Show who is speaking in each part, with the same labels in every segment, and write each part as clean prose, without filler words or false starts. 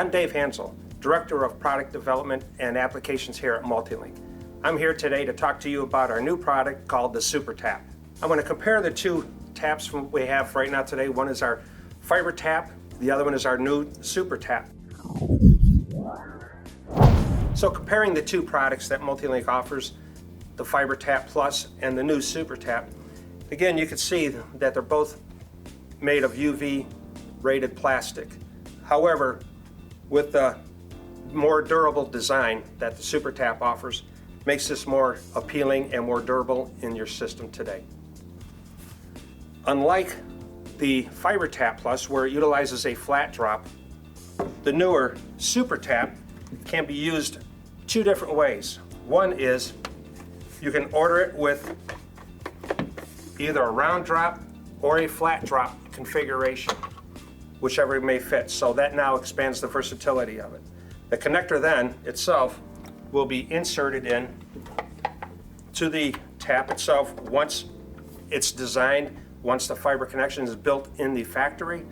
Speaker 1: I'm Dave Hansel, Director of Product Development and Applications here at MultiLink. I'm here today to talk to you about our new product called the SuperTap. I'm going to compare the two taps we have right now today. One is our FiberTap, the other one is our new SuperTap. So comparing the two products that MultiLink offers, the FiberTap Plus and the new SuperTap, again you can see that they're both made of UV rated plastic. However, with the more durable design that the SuperTap offers, makes this more appealing and more durable in your system today. Unlike the FiberTap Plus, where it utilizes a flat drop, the newer SuperTap can be used two different ways. One is you can order it with either a round drop or a flat drop configuration, whichever may fit. So that now expands the versatility of it. The connector then itself will be inserted in to the tap itself once it's designed. Once the fiber connection is built in the factory,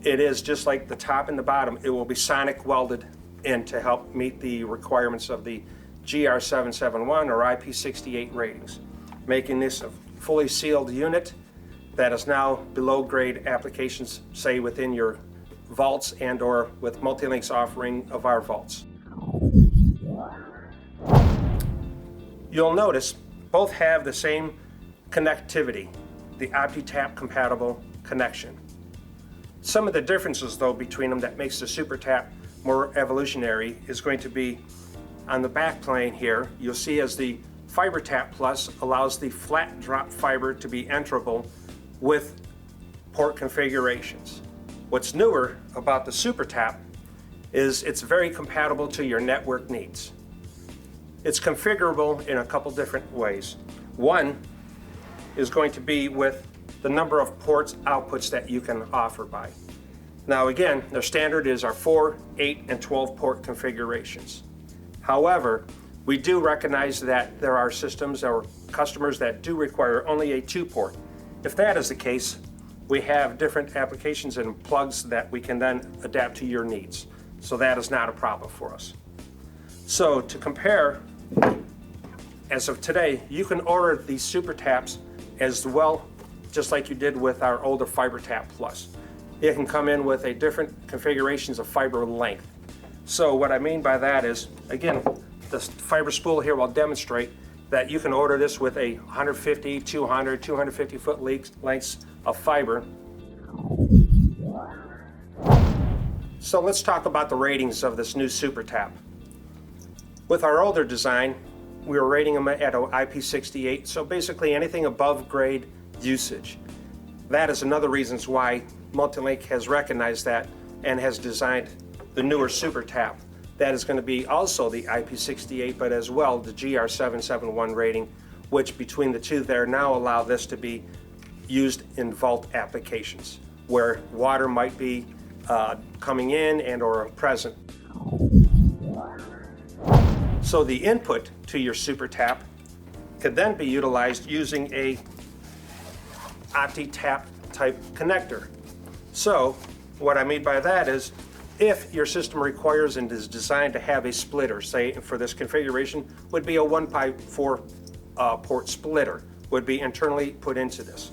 Speaker 1: it is just like the top and the bottom. It will be sonic welded in to help meet the requirements of the GR771 or IP68 ratings, making this a fully sealed unit that is now below grade applications, say within your vaults and or with MultiLink's offering of our vaults. You'll notice both have the same connectivity, the OptiTap compatible connection. Some of the differences though between them that makes the SuperTap more evolutionary is going to be on the back plane here. You'll see as the FiberTap Plus allows the flat drop fiber to be enterable with port configurations. What's newer about the SuperTap is it's very compatible to your network needs. It's configurable in a couple different ways. One is going to be with the number of ports outputs that you can offer by. Now again, their standard is our 4, 8, and 12 port configurations. However, we do recognize that there are systems or customers that do require only a 2-port. If that is the case, we have different applications and plugs that we can then adapt to your needs. So that is not a problem for us. So to compare, as of today, you can order these SuperTaps as well, just like you did with our older FiberTap Plus. It can come in with a different configurations of fiber length. So what I mean by that is, again, the fiber spool here will demonstrate that you can order this with a 150, 200, 250 foot lengths of fiber. So let's talk about the ratings of this new SuperTap. With our older design, we were rating them at an IP68, so basically anything above grade usage. That is another reason why MultiLink has recognized that and has designed the newer SuperTap. That is going to be also the IP68, but as well the GR771 rating, which between the two there now allow this to be used in vault applications where water might be coming in and or present. So the input to your SuperTap could then be utilized using a OptiTap type connector. So what I mean by that is, if your system requires and is designed to have a splitter, say for this configuration would be a 1x4 port splitter, would be internally put into this.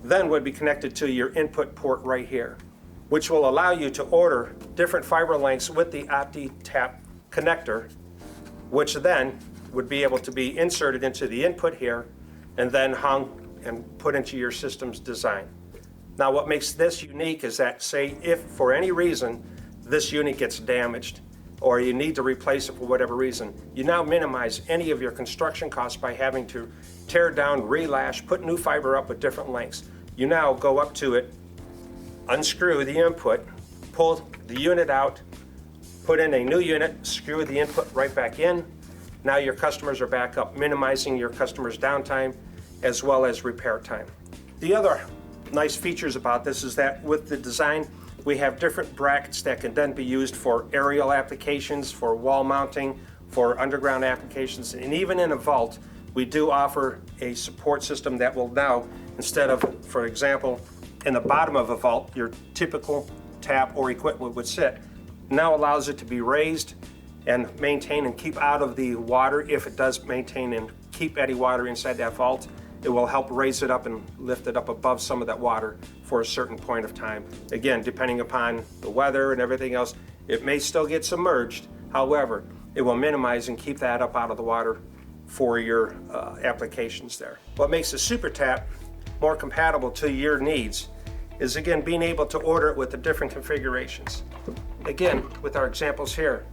Speaker 1: Then would be connected to your input port right here, which will allow you to order different fiber lengths with the OptiTap connector, which then would be able to be inserted into the input here and then hung and put into your system's design. Now what makes this unique is that, say if for any reason this unit gets damaged or you need to replace it for whatever reason, you now minimize any of your construction costs by having to tear down, relash, put new fiber up with different lengths. You now go up to it, unscrew the input, pull the unit out, put in a new unit, screw the input right back in. Now your customers are back up, minimizing your customers' downtime as well as repair time. The other nice features about this is that with the design, we have different brackets that can then be used for aerial applications, for wall mounting, for underground applications, and even in a vault, we do offer a support system that will now, instead of, for example, in the bottom of a vault, your typical tap or equipment would sit. now allows it to be raised and maintain and keep out of the water. If it does maintain and keep any water inside that vault, it will help raise it up and lift it up above some of that water for a certain point of time. Again, depending upon the weather and everything else, it may still get submerged. However, it will minimize and keep that up out of the water for your applications there. What makes the SuperTap more compatible to your needs is, again, being able to order it with the different configurations. Again, with our examples here,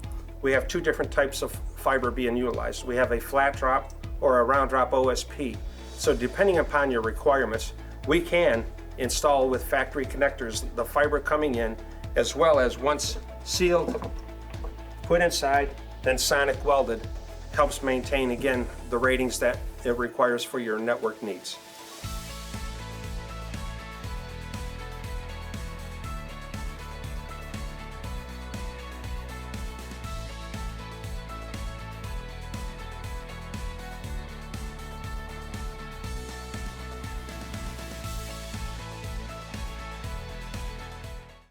Speaker 1: we have two different types of fiber being utilized. We have a flat drop or a round drop OSP. So depending upon your requirements, we can install with factory connectors the fiber coming in, as well as once sealed, put inside, then sonic welded, helps maintain, again, the ratings that it requires for your network needs.